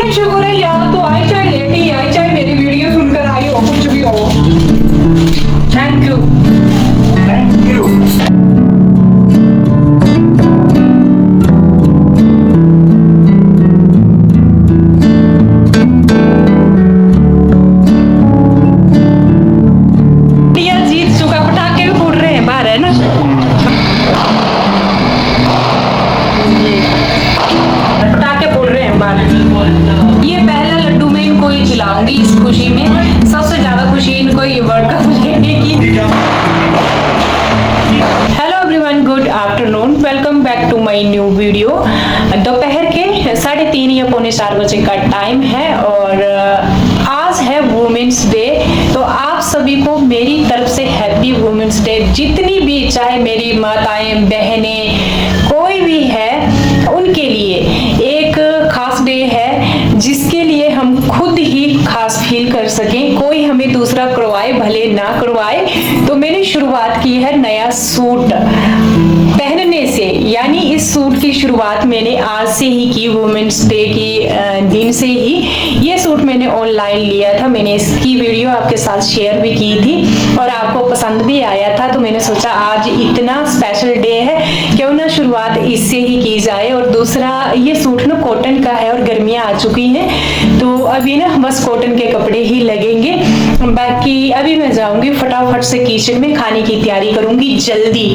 उन्हें शुक्र है यार, तो आई चाहे लेट ही आई, चाहे मेरी वीडियो सुनकर आई हो, कुछ भी हो। Thank you. Thank you. जीत चुका, पटाखे भी फूट रहे हैं बाहर, है ना। पटाखे फूट रहे हैं बाहर। ये पहला लड्डू मैं इनको ही खिलाऊंगी इस खुशी में। सबसे ज्यादा खुशी इनको ये वर्ल्ड कप लेने की। Hello everyone, good afternoon, welcome back to my new video. दोपहर के 3:30 या पौने 4 बजे का टाइम है और आज है वुमेन्स डे। तो आप सभी को मेरी तरफ से हैप्पी वुमेन्स डे। जितनी भी, चाहे मेरी माताएं, बहनें, कोई भी है, उनके लिए एक खास डे है जिसके लिए हम खुद ही खास फील कर सकें। कोई हमें दूसरा करवाए भले ना करवाए, तो मैंने शुरुआत की है नया सूट पहनने से। यानी इस सूट की शुरुआत मैंने आज से ही की, वुमेन्स डे की दिन से ही। ये सूट मैंने ऑनलाइन लिया था, मैंने इसकी वीडियो आपके साथ शेयर भी की थी और आपको पसंद भी आया था। तो मैंने सोचा आज इतना स्पेशल डे है, क्यों ना शुरुआत इससे ही की जाए। और दूसरा, ये सूट ना कॉटन का है और गर्मियाँ आ चुकी हैं, तो अभी ना बस कॉटन के कपड़े ही लगेंगे। बाकी अभी मैं जाऊंगी फटाफट से किचन में, खाने की तैयारी करूंगी जल्दी।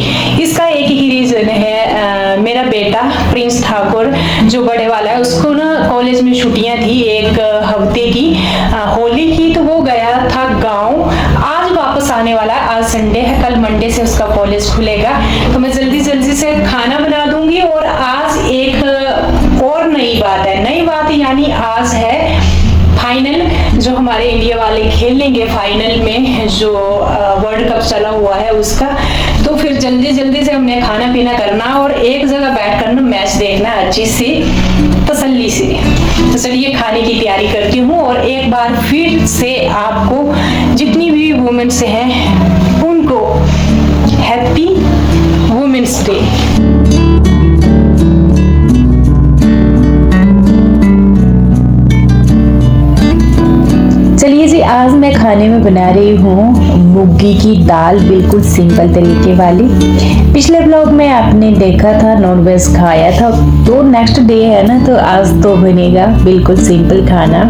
इसका एक ही रीजन है, मेरा बेटा प्रिंस ठाकुर जो बड़े वाला है, उसको ना कॉलेज में छुट्टियां थी एक हफ्ते की, होली की, तो वो गया था गांव। आज वापस आने वाला है, आज संडे है, कल मंडे से उसका कॉलेज खुलेगा। तो मैं जल्दी जल्दी से खाना बना दूंगी। और आज एक और नई बात है, नई बात यानी आज है फाइनल, जो हमारे इंडिया वाले खेलेंगे फाइनल में, जो वर्ल्ड कप चला हुआ है उसका। तो फिर जल्दी जल्दी से हमने खाना पीना करना और एक जगह बैठ कर ना मैच देखना अच्छी सी तसल्ली से। तो चलिए खाने की तैयारी करती हूँ और एक बार फिर से आपको जितनी भी वुमेन्स हैं उनको हैप्पी वुमेन्स डे। चलिए जी, आज मैं खाने में बना रही हूँ मूंगी की दाल, बिल्कुल सिंपल तरीके वाली। पिछले ब्लॉग में आपने देखा था नॉनवेज खाया था, तो नेक्स्ट डे है ना, तो आज तो बनेगा बिल्कुल सिंपल खाना।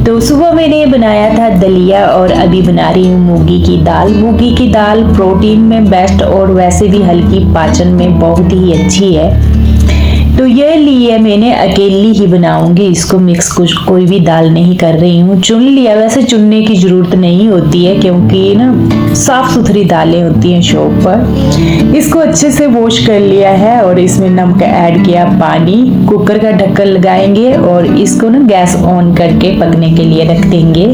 तो सुबह मैंने बनाया था दलिया और अभी बना रही हूँ मूंगी की दाल। मूंगी की दाल प्रोटीन में बेस्ट और वैसे भी हल्की पाचन में बहुत ही अच्छी है। तो ये लिए मैंने अकेली ही बनाऊंगी इसको, मिक्स कुछ कोई भी दाल नहीं कर रही हूँ। चुन लिया, वैसे चुनने की जरूरत नहीं होती है क्योंकि ना साफ सुथरी दालें होती हैं शॉप पर। इसको अच्छे से वॉश कर लिया है और इसमें नमक ऐड किया, पानी, कुकर का ढक्कन लगाएंगे और इसको ना गैस ऑन करके पकने के लिए रख देंगे।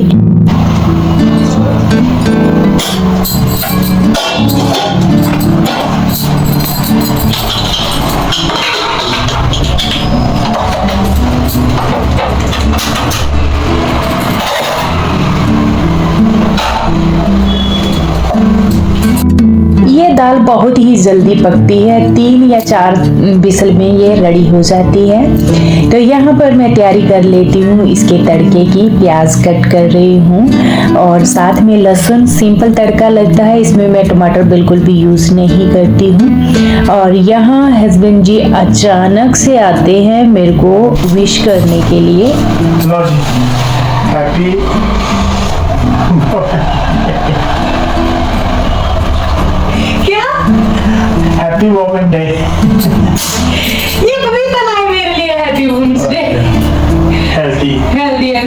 ये दाल बहुत ही जल्दी पकती है, 3 या 4 विसल में ये रेडी हो जाती है। तो यहाँ पर मैं तैयारी कर लेती हूँ इसके तड़के की। प्याज कट कर रही हूँ और साथ में लहसुन, सिंपल तड़का लगता है, इसमें मैं टमाटर बिल्कुल भी यूज नहीं करती हूँ। और यहाँ हस्बैंड जी अचानक से आते हैं मेरे को विश करने के लिए। Happy women day. ये कविता ना है मेरे लिए, happy women's day. Healthy healthy है।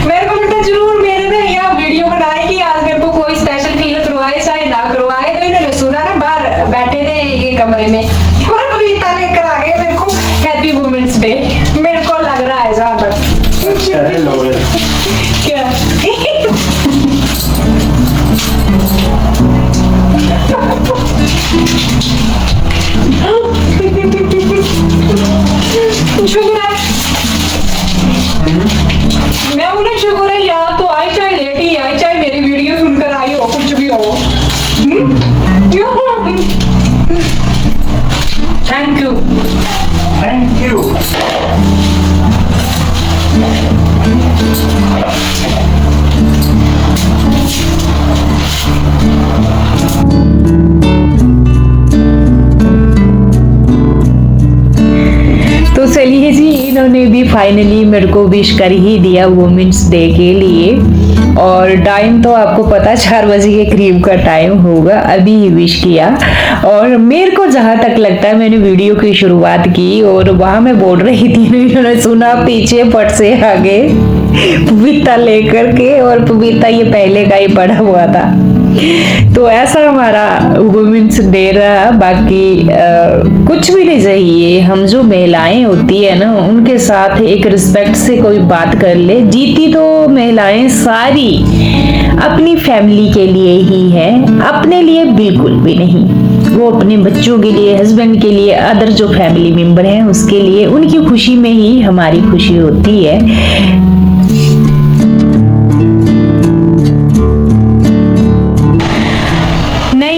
मेरे को बेटा जरूर मेरे में यह वीडियो बनाए कि आज मेरे को कोई स्पेशल फील करवाए चाहे ना करवाए। तो इन्होंने सुना ना, बाहर बैठे थे ये कमरे में और कविता लेकर आ गए मेरे को हैप्पी वुमेन्स डे। मेरे को लग रहा है जहाँ तक क्या शुक्र है, मैं उन्हें शुक्र है यार, तो आई चाहे लेट ही आई, चाहे मेरी वीडियो सुनकर आई हो, कुछ भी हो। Thank you. Thank you. चलिए जी, इन्होंने भी फाइनली मेरे को विश कर ही दिया वुमेन्स डे के लिए। और टाइम तो आपको पता 4 बजे के करीब का टाइम होगा, अभी ही विश किया। और मेरे को जहाँ तक लगता है मैंने वीडियो की शुरुआत की और वहाँ मैं बोल रही थी, इन्होंने सुना पीछे फट से आगे पपीता लेकर के, और पपीता ये पहले का ही पड़ा हुआ था। तो ऐसा हमारा वुमेन्स डे रहा। बाकी कुछ भी नहीं चाहिए, हम जो महिलाएं होती है ना उनके साथ एक रिस्पेक्ट से कोई बात कर ले। जीती तो महिलाएं सारी अपनी फैमिली के लिए ही है, अपने लिए बिल्कुल भी नहीं। वो अपने बच्चों के लिए, हस्बैंड के लिए, अदर जो फैमिली मेंबर हैं उसके लिए, उनकी खुशी में ही हमारी खुशी होती है।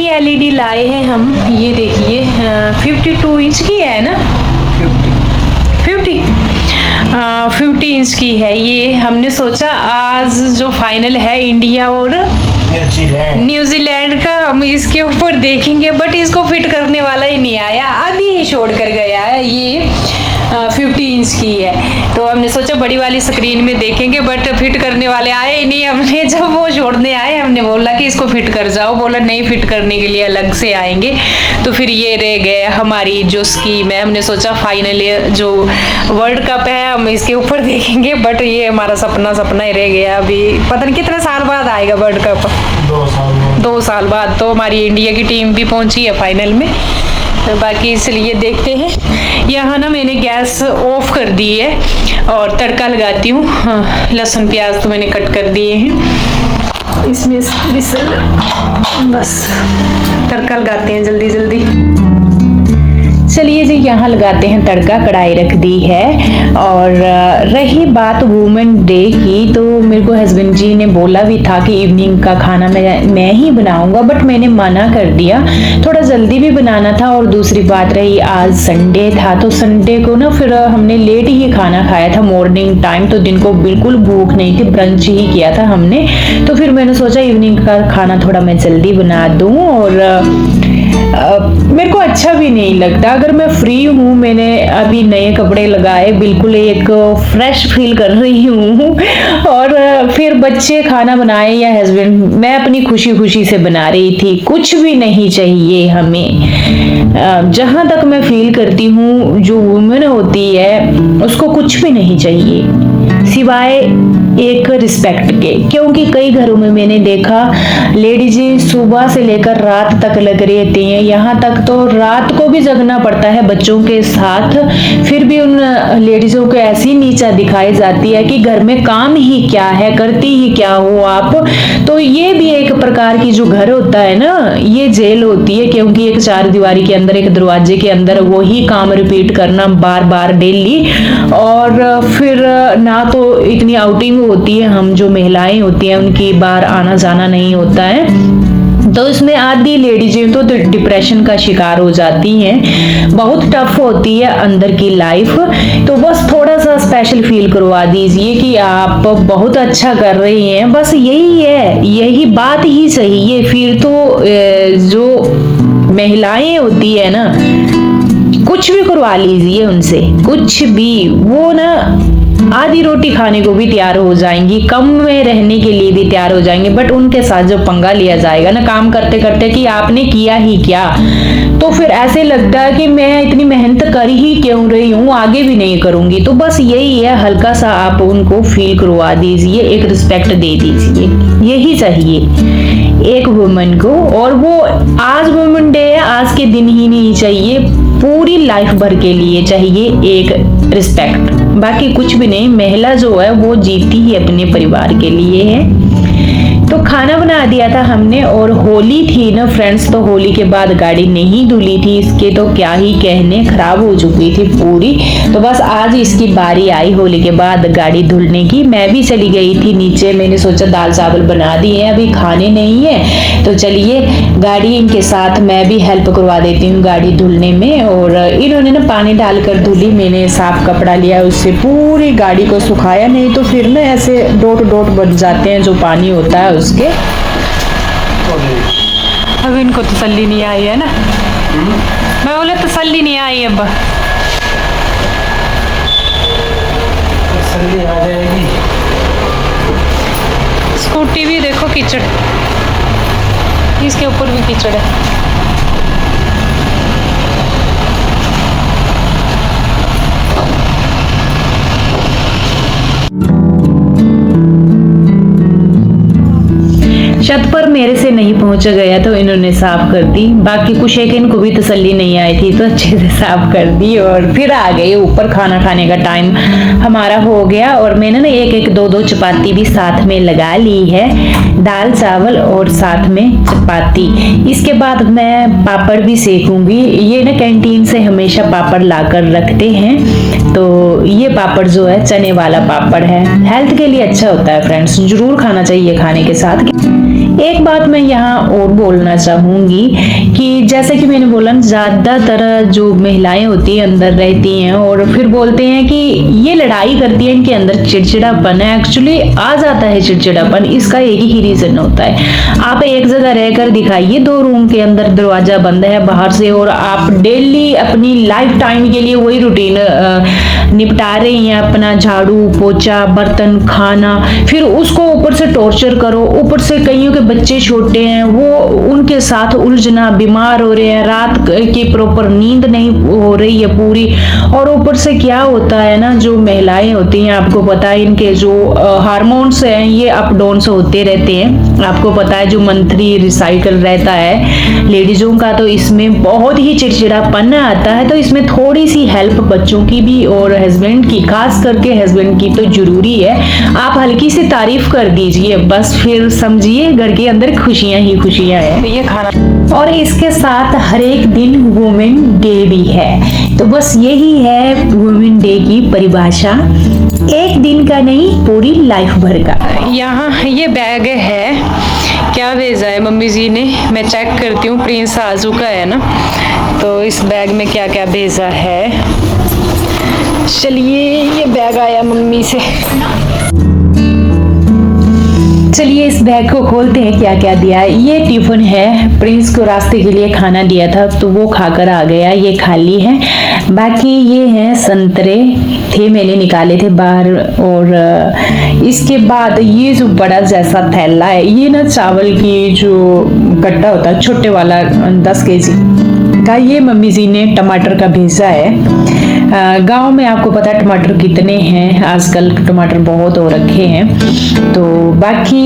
एलईडी लाए हैं हम, ये देखिए 52 इंच की है ना, 50 इंच की है ये। हमने सोचा आज जो फाइनल है इंडिया और न्यूजीलैंड का, हम इसके ऊपर देखेंगे, बट इसको फिट करने वाला ही नहीं आया, अभी ही छोड़ कर गया है। ये 50 इंच की है, तो हमने सोचा बड़ी वाली स्क्रीन में देखेंगे, बट फिट करने वाले आए ही नहीं। हमने जब वो छोड़ने आए हमने बोला कि इसको फिट कर जाओ, बोला नहीं फिट करने के लिए अलग से आएंगे। तो फिर ये रह गए हमारी जो स्कीम है। हमने सोचा फाइनली जो वर्ल्ड कप है हम इसके ऊपर देखेंगे, बट ये हमारा सपना ही रह गया। अभी पता नहीं कितने साल बाद आएगा वर्ल्ड कप, 2 साल बाद। तो हमारी इंडिया की टीम भी पहुंची है फाइनल में, तो बाकी इसलिए देखते हैं। यहाँ ना मैंने गैस ऑफ कर दी है और तड़का लगाती हूँ। लहसुन प्याज तो मैंने कट कर दिए हैं, इसमें बस तड़का लगाते हैं जल्दी जल्दी। चलिए जी, यहाँ लगाते हैं तड़का, कढ़ाई रख दी है। और रही बात वुमेन डे की, तो मेरे को हस्बैंड जी ने बोला भी था कि इवनिंग का खाना मैं ही बनाऊंगा, बट मैंने मना कर दिया, थोड़ा जल्दी भी बनाना था। और दूसरी बात रही आज संडे था, तो संडे को ना फिर हमने लेट ही खाना खाया था मॉर्निंग टाइम, तो दिन को बिल्कुल भूख नहीं थी, ब्रंच ही किया था हमने। तो फिर मैंने सोचा इवनिंग का खाना थोड़ा मैं जल्दी बना दूं। और मेरे को अच्छा भी नहीं लगता, अगर मैं फ्री हूँ, मैंने अभी नए कपड़े लगाए, बिल्कुल एक फ्रेश फील कर रही हूँ, और फिर बच्चे खाना बनाए या हस्बैंड, मैं अपनी खुशी खुशी से बना रही थी। कुछ भी नहीं चाहिए हमें, जहां तक मैं फील करती हूँ जो वुमेन होती है उसको कुछ भी नहीं चाहिए सिवाय एक रिस्पेक्ट के। क्योंकि कई घरों में मैंने देखा लेडीजें सुबह से लेकर रात तक लग रहती हैं, यहाँ तक तो रात को भी जगना पड़ता है बच्चों के साथ, फिर भी उन लेडीजों को ऐसी नीचा दिखाई जाती है कि घर में काम ही क्या है, करती ही क्या हो आप। तो ये भी एक प्रकार की जो घर होता है ना, ये जेल होती है, क्योंकि एक 4 दीवारी के अंदर, एक दरवाजे के अंदर वही काम रिपीट करना बार बार डेली। और फिर ना तो इतनी आउटिंग होती है, हम जो महिलाएं होती हैं उनकी बाहर आना जाना नहीं होता है, तो इसमें आधी लेडीजें तो डिप्रेशन का शिकार हो जाती हैं। बहुत टफ होती है अंदर की लाइफ। तो बस थोड़ा सा स्पेशल फील करवा दीजिए कि आप बहुत अच्छा कर रही हैं, बस यही है, यही बात ही चाहिए। फिर तो जो महिलाएं होती है ना, कुछ भी करवा लीजिए उनसे, कुछ भी, वो ना आधी रोटी खाने को भी तैयार हो जाएंगी, कम में रहने के लिए भी तैयार हो जाएंगे। बट उनके साथ जो पंगा लिया जाएगा ना काम करते करते कि आपने किया ही क्या, तो फिर ऐसे लगता है कि मैं इतनी मेहनत कर ही क्यों रही हूँ, आगे भी नहीं करूंगी। तो बस यही है, हल्का सा आप उनको फील करवा दीजिए, एक रिस्पेक्ट दे दीजिए, यही चाहिए एक वुमन को। और वो आज वुमन डे है, आज के दिन ही नहीं चाहिए, पूरी लाइफ भर के लिए चाहिए एक रिस्पेक्ट, बाकी कुछ भी नहीं। महिला जो है वो जीती ही अपने परिवार के लिए है। तो खाना बना दिया था हमने, और होली थी ना फ्रेंड्स, तो होली के बाद गाड़ी नहीं धुली थी, इसके तो क्या ही कहने, खराब हो चुकी थी पूरी। तो बस आज इसकी बारी आई होली के बाद गाड़ी धुलने की। मैं भी चली गई थी नीचे, मैंने सोचा दाल चावल बना दिए हैं, अभी खाने नहीं है, तो चलिए गाड़ी इनके साथ मैं भी हेल्प करवा देती हूँ गाड़ी धुलने में। और इन्होंने ना पानी डालकर धुली, मैंने साफ कपड़ा लिया, उससे पूरी गाड़ी को सुखाया, नहीं तो फिर ना ऐसे डॉट डॉट बन जाते हैं जो पानी होता है उसके। अब इनको तसल्ली नहीं आई है ना, मैं बोले तसल्ली नहीं आई अब। जल्दी आ जाएगी। स्कूटी भी देखो कीचड़, इसके ऊपर भी कीचड़ है। छत पर मेरे से नहीं पहुंचा गया तो इन्होंने साफ कर दी। बाकी कुछ एक इनको भी तसल्ली नहीं आई थी तो अच्छे से साफ कर दी और फिर आ गए ऊपर। खाना खाने का टाइम हमारा हो गया और मैंने ना एक दो चपाती भी साथ में लगा ली है, दाल चावल और साथ में चपाती। इसके बाद मैं पापड़ भी सेकूंगी। ये ना कैंटीन से हमेशा पापड़ लाकर रखते हैं, तो ये पापड़ जो है चने वाला पापड़ है, हेल्थ के लिए अच्छा होता है फ्रेंड्स, जरूर खाना चाहिए खाने के साथ। एक बात मैं यहाँ और बोलना चाहूंगी कि जैसे कि मैंने बोला ज्यादातर जो महिलाएं होती हैं अंदर रहती हैं और फिर बोलते हैं कि ये लड़ाई करती है, इनके अंदर चिड़चिड़ापन है। एक्चुअली आ जाता है चिड़चिड़ापन, इसका एक ही रीजन होता है। आप एक जगह रहकर दिखाइए, 2 रूम के अंदर दरवाजा बंद है बाहर से और आप डेली अपनी लाइफ टाइम के लिए वही रूटीन निपटा रही हैं, अपना झाड़ू पोछा बर्तन खाना, फिर उसको ऊपर से टॉर्चर करो। ऊपर से कईयों के बच्चे छोटे हैं, वो उनके साथ उलझना, बीमार हो रहे हैं, रात की प्रॉपर नींद नहीं हो रही है पूरी। और ऊपर से क्या होता है ना, जो महिलाएं होती हैं आपको पता है इनके जो हार्मोन्स हैं ये अप डाउन होते रहते हैं। आपको पता है जो मंथली रिसाइकल रहता है लेडीजों का, तो इसमें बहुत ही चिड़चिड़ापन आता है। तो इसमें थोड़ी सी हेल्प बच्चों की भी और हस्बैंड की, खास करके हस्बैंड की तो जरूरी है। आप हल्की सी तारीफ कर दीजिए बस, फिर समझिए घर के अंदर खुशियां ही खुशियां है। ये खाना और इसके साथ हर एक दिन वुमेन डे भी है, तो बस यही है वुमेन डे की परिभाषा, एक दिन का नहीं पूरी लाइफ भर का। यहाँ ये बैग है, क्या भेजा है मम्मी जी ने, मैं चेक करती हूँ। प्रिंस आजू का है ना, तो इस बैग में क्या क्या भेजा है। चलिए ये बैग आया मम्मी से, चलिए इस बैग को खोलते हैं क्या क्या दिया है। ये टिफिन है, प्रिंस को रास्ते के लिए खाना दिया था तो वो खाकर आ गया, ये खाली है। बाकी ये हैं संतरे थे, मैंने निकाले थे बाहर। और इसके बाद ये जो बड़ा जैसा थैला है, ये ना चावल की जो गड्ढा होता है छोटे वाला 10 kg का, ये मम्मी जी ने टमाटर का भेजा है। गांव में आपको पता है टमाटर कितने हैं, आजकल टमाटर बहुत हो रखे हैं। तो बाकी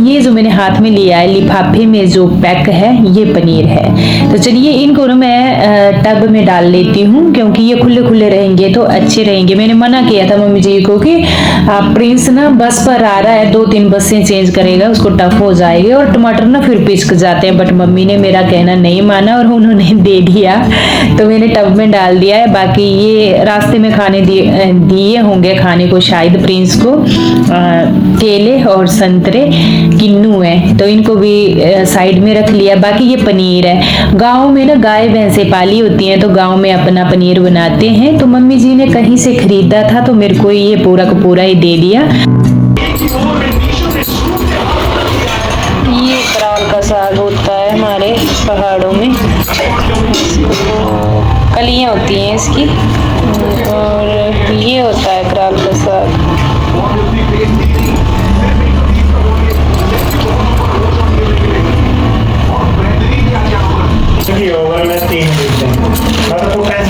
ये जो मैंने हाथ में लिया है लिफाफे में जो पैक है ये पनीर है। तो चलिए इनको ना मैं टब में डाल लेती हूँ, क्योंकि ये खुले खुले रहेंगे तो अच्छे रहेंगे। मैंने मना किया था मम्मी जी को कि प्रिंस ना बस पर आ रहा है, 2-3 बसें चेंज करेगा, उसको टफ हो जाएगी और टमाटर ना फिर पिचक जाते हैं। बट मम्मी ने मेरा कहना नहीं माना और उन्होंने दे दिया, तो मैंने टब में डाल दिया है। बाकी ये रास्ते में खाने दिए होंगे खाने को शायद प्रिंस को, केले और संतरे किन्नू है, तो इनको भी साइड में रख लिया। बाकी ये पनीर है, गांव में ना गाय भैंसे पाली होती हैं तो गांव में अपना पनीर बनाते हैं, तो मम्मी जी ने कहीं से खरीदा था तो मेरे को ये पूरा का पूरा ही दे दिया। ये कराल का साग होता है हमारे पहाड़ों में, कलियां होती हैं इसकी, और ये होता है कराल का साग।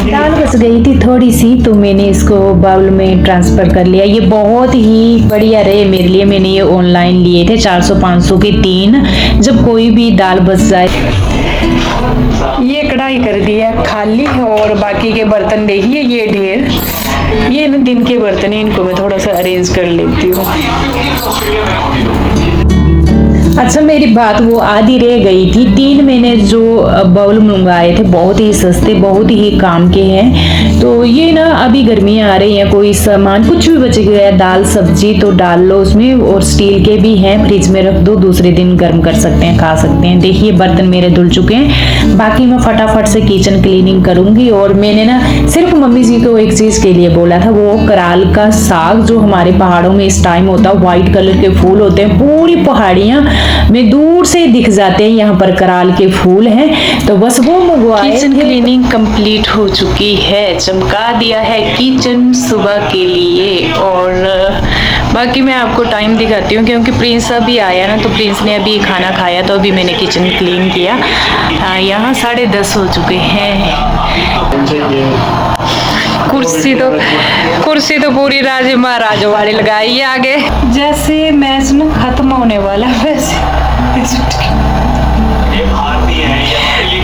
दाल बच गई थी थोड़ी सी तो मैंने इसको बाउल में ट्रांसफर कर लिया। ये बहुत ही बढ़िया रहे मेरे लिए, मैंने ये ऑनलाइन लिए थे 400-500 के 3, जब कोई भी दाल बच जाए। ये कढ़ाई कर दिया खाली और बाकी के बर्तन देखिए ये ढेर, ये ना दिन के बर्तन है, इनको मैं थोड़ा सा अरेंज कर लेती हूँ। अच्छा मेरी बात वो आधी रह गई थी, 3 मैंने जो बाउल मंगवाए थे बहुत ही सस्ते बहुत ही काम के हैं। तो ये ना अभी गर्मियाँ आ रही हैं, कोई सामान कुछ भी बच गया है दाल सब्जी तो डाल लो उसमें, और स्टील के भी हैं, फ्रिज में रख दो, दूसरे दिन गर्म कर सकते हैं, खा सकते हैं। देखिए बर्तन मेरे धुल चुके हैं। बाकी मैं फटाफट से किचन क्लीनिंग करूंगी। और मैंने ना सिर्फ मम्मी जी को एक चीज के लिए बोला था, वो कराल का साग जो हमारे पहाड़ों में इस टाइम होता है, व्हाइट कलर के फूल होते हैं, पूरी पहाड़ियां में दूर से दिख जाते हैं, यहाँ पर कराल के फूल हैं, तो बस वो मंगवाए। किचन क्लीनिंग कंप्लीट हो चुकी है, चमका दिया है किचन सुबह के लिए। और बाकी मैं आपको टाइम दिखाती हूँ क्योंकि प्रिंस अभी आया ना, तो प्रिंस ने अभी खाना खाया तो अभी मैंने किचन क्लीन किया। यहाँ 10:30 हो चुके हैं। कुर्सी तो पूरी राजे महाराजों वाली लगाई है आगे। जैसे मैच ना खत्म होने वाला वैसे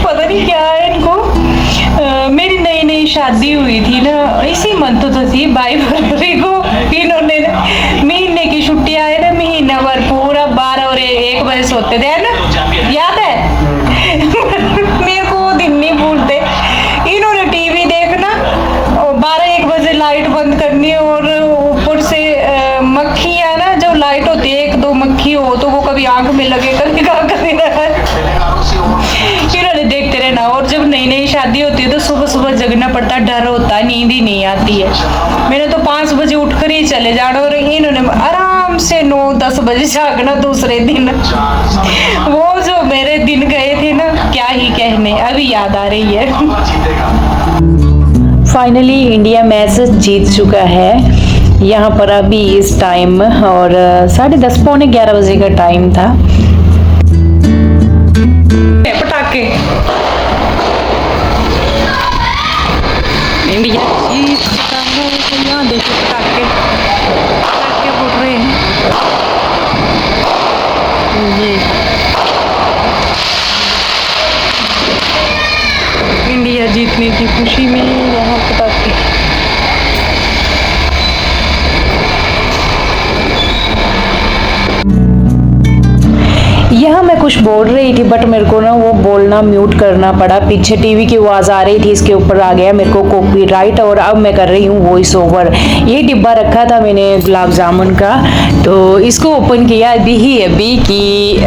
पता नहीं क्या है इनको। मेरी नई शादी हुई थी ना, इसी मंथ तो थी 22 फरवरी को। इन्होंने महीने की छुट्टी आए ना, महीना भर पूरा 12 और 1 बजे सोते थे ना, याद है? मेरे को वो दिन नहीं भूलते। इन्होंने टीवी देखना और 12-1 बजे लाइट बंद करनी, और ऊपर से मक्खियां ना, जब लाइट होती है 1-2 मक्खी हो तो वो कभी आंख में लगे, कभी इन्होंने देखते रहना। और जब नई शादी होती है तो सुबह जगना पड़ता, डर होता है, नींद ही नहीं आती है। मैंने तो 5 बजे उठकर ही चले जाना, और इन्होंने आराम से 9-10 बजे जागना दूसरे दिन। वो जो मेरे दिन गए थे ना, क्या ही कहने, अभी याद आ रही है। फाइनली इंडिया मैच जीत चुका है यहाँ पर अभी इस टाइम, और 10:30 पौने 11 बजे का टाइम था। पटाखे इंडिया जीत चुका है, तो यहाँ देखो पटाखे फूट रहे हैं। ये इंडिया जीतने की खुशी में यहाँ पटाखे। यहाँ मैं कुछ बोल रही थी बट मेरे को ना वो बोलना म्यूट करना पड़ा, पीछे टीवी की आवाज आ रही थी, इसके ऊपर आ गया मेरे को कॉपीराइट। और अब मैं कर रही हूँ वॉइस ओवर। ये डिब्बा रखा था मैंने गुलाब जामुन का, तो इसको ओपन किया अभी कि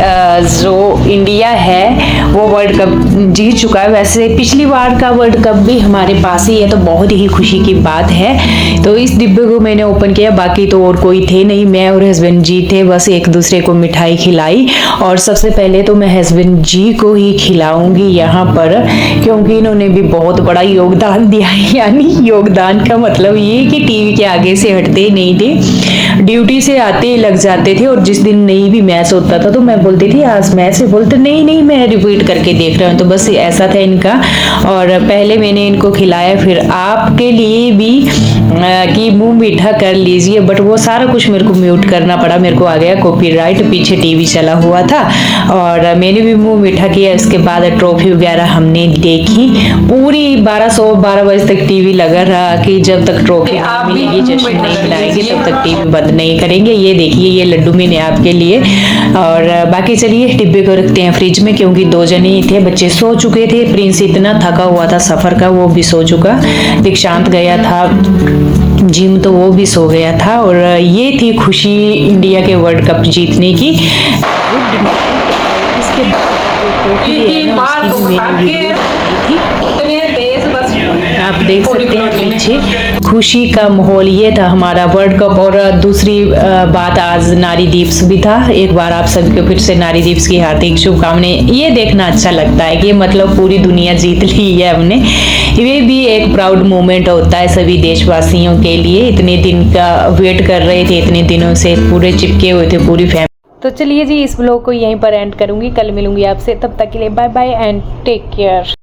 जो इंडिया है वो वर्ल्ड कप जीत चुका है। वैसे पिछली बार का वर्ल्ड कप भी हमारे पास ही है, तो बहुत ही खुशी की बात है। तो इस डिब्बे को मैंने ओपन किया, बाकी तो और कोई थे नहीं, मैं और हस्बैंड जी थे, बस एक दूसरे को मिठाई खिलाई। और सबसे पहले तो मैं हस्बैंड जी को ही खिलाऊंगी यहाँ पर, क्योंकि इन्होंने भी बहुत बड़ा योगदान दिया है। यानी योगदान का मतलब ये कि टीवी के आगे से हटते नहीं थे, ड्यूटी से आते ही लग जाते थे। और जिस दिन नहीं भी मैच होता था तो मैं बोलती थी आज मैच है, बोलते नहीं मैं रिपीट करके देख रहा हूँ। तो बस ऐसा था इनका। और पहले मैंने इनको खिलाया, फिर आपके लिए भी कि मुंह मीठा कर लीजिए, बट वो सारा कुछ मेरे को म्यूट करना पड़ा, मेरे को आ गया कॉपीराइट, पीछे टीवी चला हुआ था। और मैंने भी मुंह मीठा किया। उसके बाद ट्रॉफी वगैरह हमने देखी, पूरी 12 बजे तक टीवी लगा रहा कि जब तक ट्रॉफी मिलेगी, जश्न नहीं मिलाएंगे तब तक टीवी बंद नहीं करेंगे। ये देखिए, ये लड्डू मैंने आपके लिए। और बाकी चलिए डिब्बे को रखते हैं फ्रिज में, क्योंकि 2 जने ही थे, बच्चे सो चुके थे। प्रिंस इतना थका हुआ था सफर का, वो भी सो चुका। दीक्षांत गया था जिम, तो वो भी सो गया था। और ये थी खुशी इंडिया के वर्ल्ड कप जीतने की। इसके आप देख सकते हैं पीछे खुशी का माहौल, ये था हमारा वर्ल्ड कप। और दूसरी बात, आज नारी दिवस भी था। एक बार आप सबको फिर से नारी दिवस की हार्दिक शुभकामनाएं। ये देखना अच्छा लगता है कि मतलब पूरी दुनिया जीत ली है हमने। ये भी एक प्राउड मोमेंट होता है सभी देशवासियों के लिए। इतने दिन का वेट कर रहे थे, इतने दिनों से पूरे चिपके हुए थे पूरी फैमिली। तो चलिए जी, इस व्लॉग को यहीं पर एंड करूंगी, कल मिलूंगी आपसे, तब तक के लिए bye bye and take care.